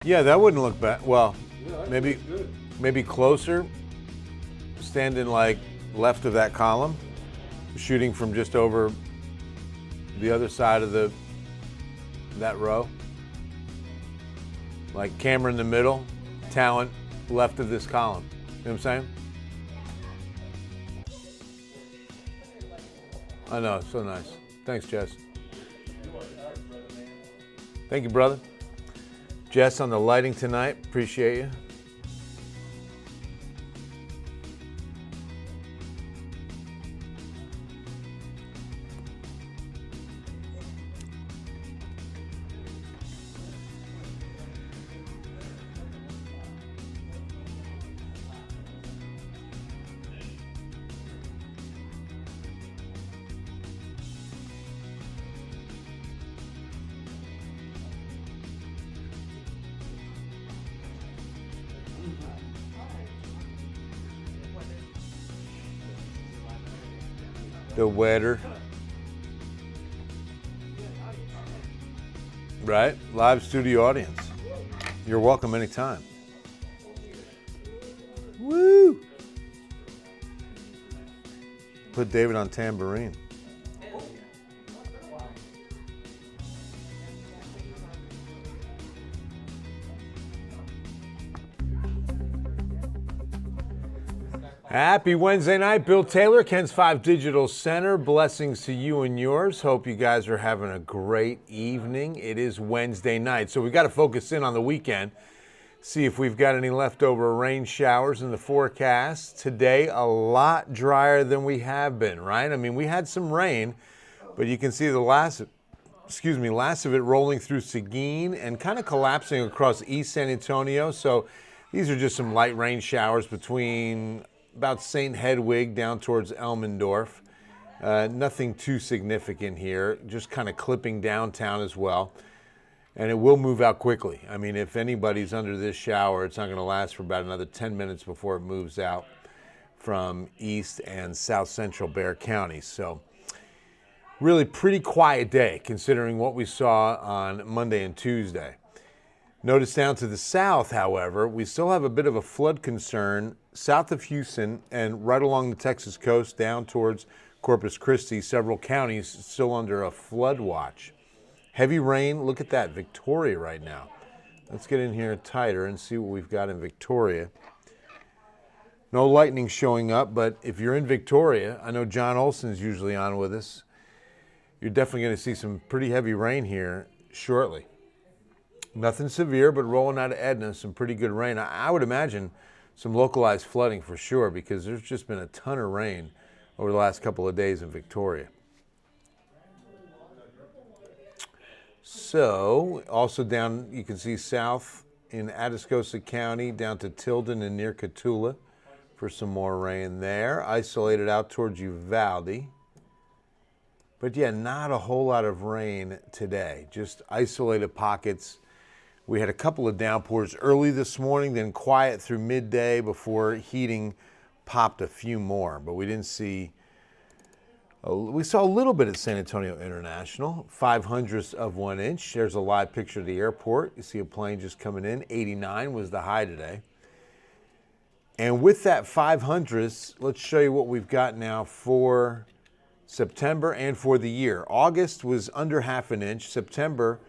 Yeah, that wouldn't look bad. Well, maybe closer, standing like left of that column, shooting from just over the other side of that row. Like camera in the middle, talent left of this column. You know what I'm saying? I know, so nice. Thanks, Jess. Thank you, brother. Jess on the lighting tonight, appreciate you. The wetter. Right? Live studio audience. You're welcome anytime. Woo! Put David on tambourine. Happy Wednesday night. Bill Taylor, Ken's 5 Digital Center. Blessings to you and yours. Hope you guys are having a great evening. It is Wednesday night, so we've got to focus in on the weekend. See if we've got any leftover rain showers in the forecast. Today, a lot drier than we have been, right? I mean, we had some rain, but you can see the last of it rolling through Seguin and kind of collapsing across East San Antonio. So these are just some light rain showers between about St. Hedwig down towards Elmendorf. Nothing too significant here, just kind of clipping downtown as well. And it will move out quickly. I mean, if anybody's under this shower, it's not going to last for about another 10 minutes before it moves out from East and South Central Bexar counties. So really pretty quiet day considering what we saw on Monday and Tuesday. Notice down to the south, however, we still have a bit of a flood concern south of Houston and right along the Texas coast down towards Corpus Christi. Several counties still under a flood watch. Heavy rain, look at that, Victoria right now. Let's get in here tighter and see what we've got in Victoria. No lightning showing up, but if you're in Victoria, I know John Olson's usually on with us. You're definitely going to see some pretty heavy rain here shortly. Nothing severe, but rolling out of Edna, some pretty good rain. I would imagine some localized flooding for sure because there's just been a ton of rain over the last couple of days in Victoria. So, also down, you can see south in Atascosa County, down to Tilden and near Cotulla for some more rain there. Isolated out towards Uvalde. But yeah, not a whole lot of rain today, just isolated pockets. We had a couple of downpours early this morning, then quiet through midday before heating popped a few more. But we didn't see, we saw a little bit at San Antonio International, 0.05 of 1 inch. There's a live picture of the airport. You see a plane just coming in. 89 was the high today. And with that 0.05, let's show you what we've got now for September and for the year. August was under 0.5 inch. September,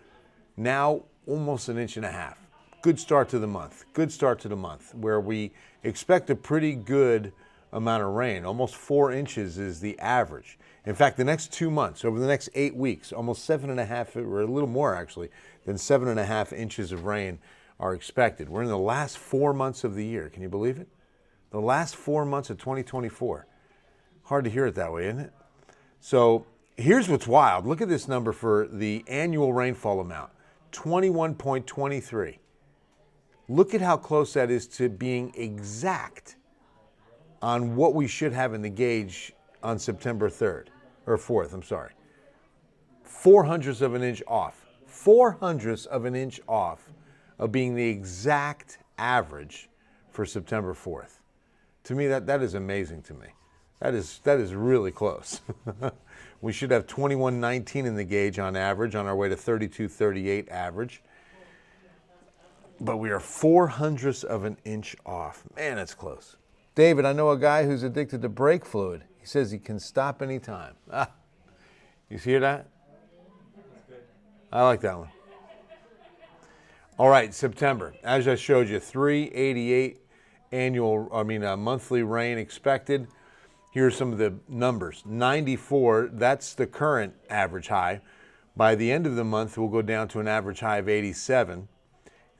now almost 1.5 inches. Good start to the month. Good start to the month where we expect a pretty good amount of rain. Almost 4 inches is the average. In fact, the next 2 months, over the next 8 weeks, almost 7.5, or a little more actually, than 7.5 inches of rain are expected. We're in the last 4 months of the year. Can you believe it? The last 4 months of 2024. Hard to hear it that way, isn't it? So here's what's wild. Look at this number for the annual rainfall amount. 21.23. Look at how close that is to being exact on what we should have in the gauge on September 3rd, or 4th, I'm sorry. 0.04 of an inch off. 0.04 of an inch off of being the exact average for September 4th. To me, that is amazing to me. That is really close. We should have 21.19 in the gauge on average, on our way to 32.38 average. but we are 4/100ths of an inch off. Man, that's close. David, I know a guy who's addicted to brake fluid. He says he can stop anytime. Ah, you hear that? I like that one. All right, September. As I showed you, 388 monthly rain expected. Here's some of the numbers. 94, that's the current average high. By the end of the month, we'll go down to an average high of 87.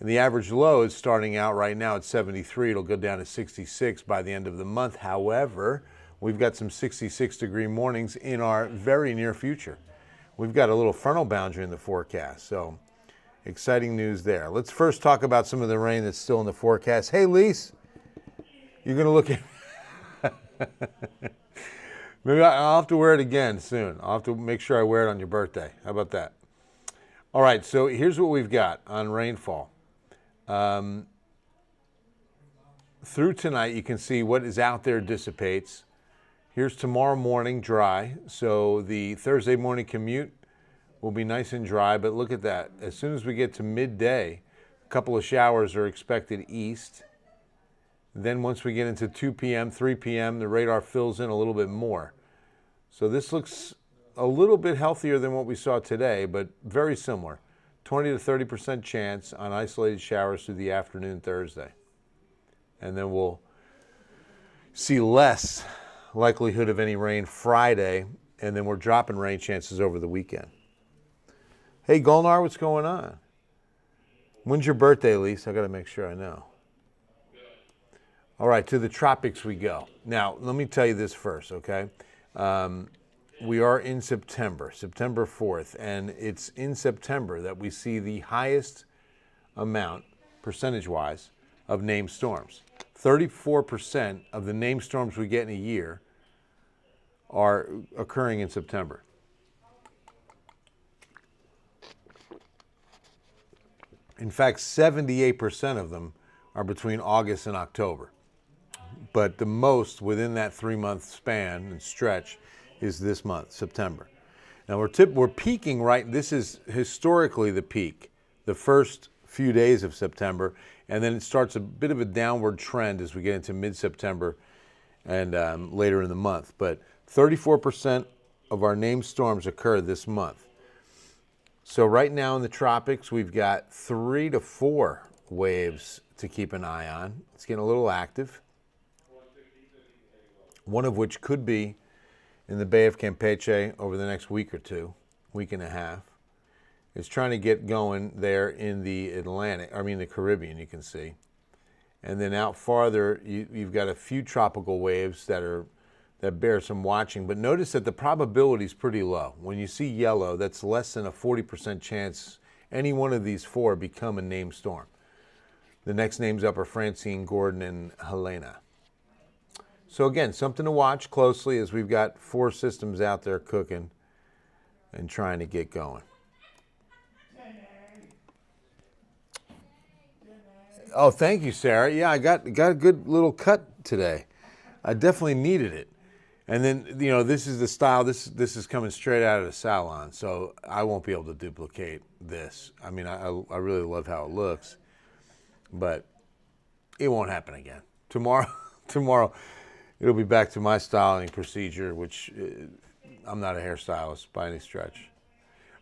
And the average low is starting out right now at 73. It'll go down to 66 by the end of the month. However, we've got some 66-degree mornings in our very near future. We've got a little frontal boundary in the forecast, so exciting news there. Let's first talk about some of the rain that's still in the forecast. Hey, Lise, you're going to look at... Maybe I'll have to wear it again soon. I'll have to make sure I wear it on your birthday. How about that? All right, so here's what we've got on rainfall. Through tonight, you can see what is out there dissipates. Here's tomorrow morning, dry. So the Thursday morning commute will be nice and dry, but look at that. As soon as we get to midday, a couple of showers are expected east. Then once we get into 2 p.m., 3 p.m., the radar fills in a little bit more. So this looks a little bit healthier than what we saw today, but very similar. 20 to 30% chance on isolated showers through the afternoon Thursday. And then we'll see less likelihood of any rain Friday, and then we're dropping rain chances over the weekend. Hey, Golnar, what's going on? When's your birthday, Lise? I got to make sure I know. All right, to the tropics we go. Now, let me tell you this first, okay? We are in September, September 4th, and it's in September that we see the highest amount, percentage-wise, of named storms. 34% of the named storms we get in a year are occurring in September. In fact, 78% of them are between August and October. But the most within that 3-month span and stretch is this month, September. Now we're peaking right, this is historically the peak, the first few days of September, and then it starts a bit of a downward trend as we get into mid-September and later in the month. But 34% of our named storms occur this month. So right now in the tropics, we've got 3 to 4 waves to keep an eye on. It's getting a little active. One of which could be in the Bay of Campeche over the next week or two, week and a half. It's trying to get going there in the the Caribbean, you can see. And then out farther, you've got a few tropical waves that bear some watching. But notice that the probability is pretty low. When you see yellow, that's less than a 40% chance any one of these 4 become a named storm. The next names up are Francine, Gordon, and Helena. So again, something to watch closely as we've got 4 systems out there cooking and trying to get going. Oh, thank you, Sarah. Yeah, I got a good little cut today. I definitely needed it. And then, this is the style. This is coming straight out of the salon, so I won't be able to duplicate this. I mean, I really love how it looks, but it won't happen again. Tomorrow, it'll be back to my styling procedure, which I'm not a hairstylist by any stretch.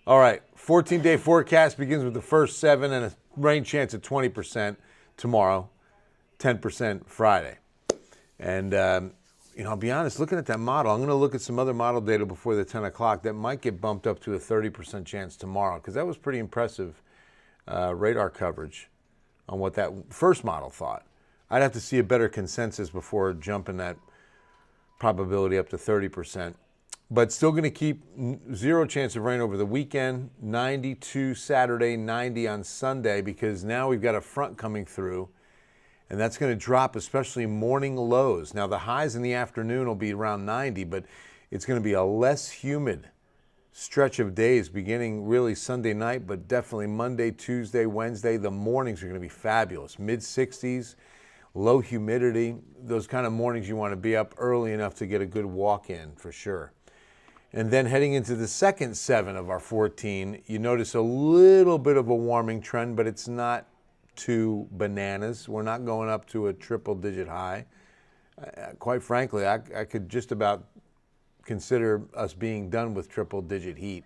All right, 14-day forecast begins with the first 7 and a rain chance of 20% tomorrow, 10% Friday. And, I'll be honest, looking at that model, I'm going to look at some other model data before the 10 o'clock that might get bumped up to a 30% chance tomorrow, because that was pretty impressive radar coverage on what that first model thought. I'd have to see a better consensus before jumping that probability up to 30%. But still going to keep 0 chance of rain over the weekend, 92 Saturday, 90 on Sunday, because now we've got a front coming through, and that's going to drop especially morning lows. Now the highs in the afternoon will be around 90, but it's going to be a less humid stretch of days beginning really Sunday night, but definitely Monday, Tuesday, Wednesday. The mornings are going to be fabulous, mid-60s. Low humidity, those kind of mornings you want to be up early enough to get a good walk in for sure. And then heading into the second 7 of our 14, you notice a little bit of a warming trend, but it's not to bananas. We're not going up to a triple-digit high. Quite frankly, I could just about consider us being done with triple-digit heat.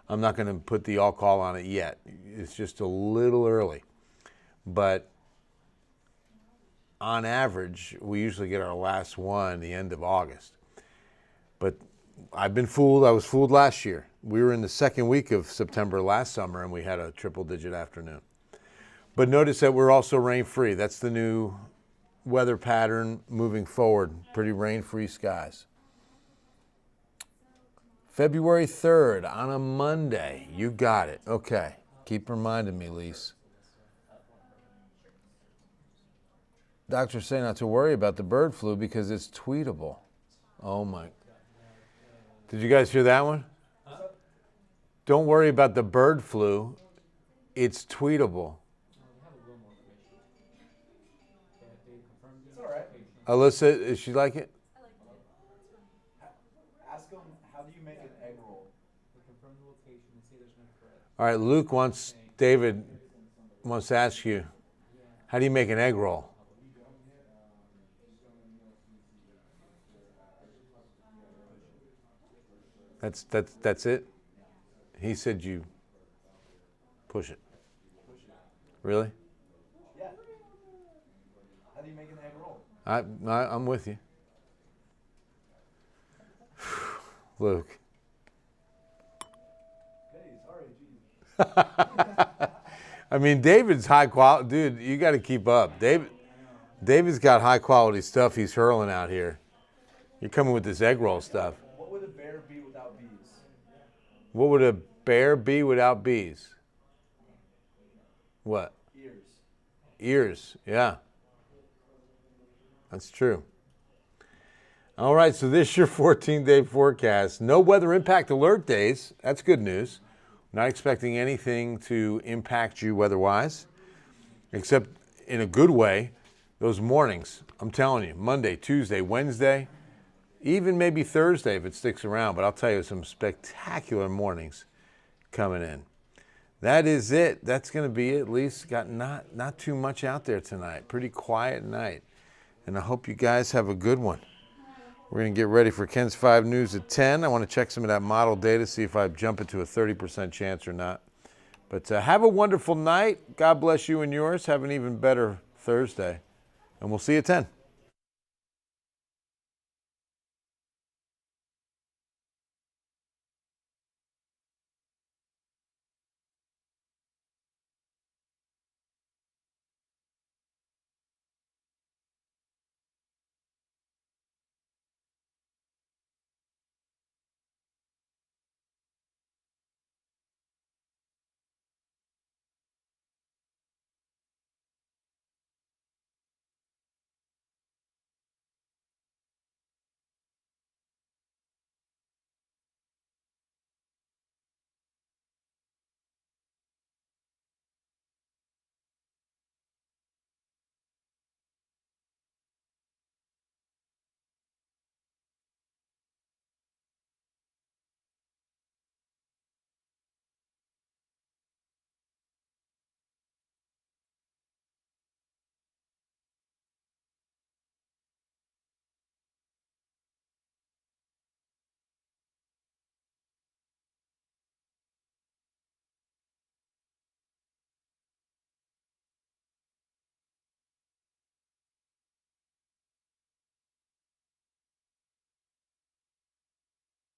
I'm not going to put the all call on it yet. It's just a little early. But on average, we usually get our last one the end of August. But I've been fooled. I was fooled last year. We were in the second week of September last summer, and we had a triple-digit afternoon. But notice that we're also rain-free. That's the new weather pattern moving forward. Pretty rain-free skies. February 3rd on a Monday. You got it. Okay. Keep reminding me, Lise. Doctors say not to worry about the bird flu because it's tweetable. Oh, my. Did you guys hear that one? Don't worry about the bird flu. It's tweetable. It's all right. Alyssa, is she like it? Ask them, how do you make an egg roll? All right, David wants to ask you, how do you make an egg roll? That's it? He said you push it. Really? Yeah. How do you make an egg roll? I'm with you. Luke. Hey, sorry, geez. I mean, David's high quality. Dude, you got to keep up. David's got high quality stuff he's hurling out here. You're coming with this egg roll stuff. What would a bear be without bees? What would a bear be without bees? What? Ears. Ears, yeah. That's true. All right, so this is your 14-day forecast. No weather impact alert days. That's good news. Not expecting anything to impact you weather-wise, except in a good way, those mornings. I'm telling you, Monday, Tuesday, Wednesday, even maybe Thursday if it sticks around, but I'll tell you some spectacular mornings coming in. That is it. That's going to be it. At least got not too much out there tonight. Pretty quiet night. And I hope you guys have a good one. We're going to get ready for Ken's 5 News at 10. I want to check some of that model data, see if I jump into a 30% chance or not. But have a wonderful night. God bless you and yours. Have an even better Thursday. And we'll see you at 10.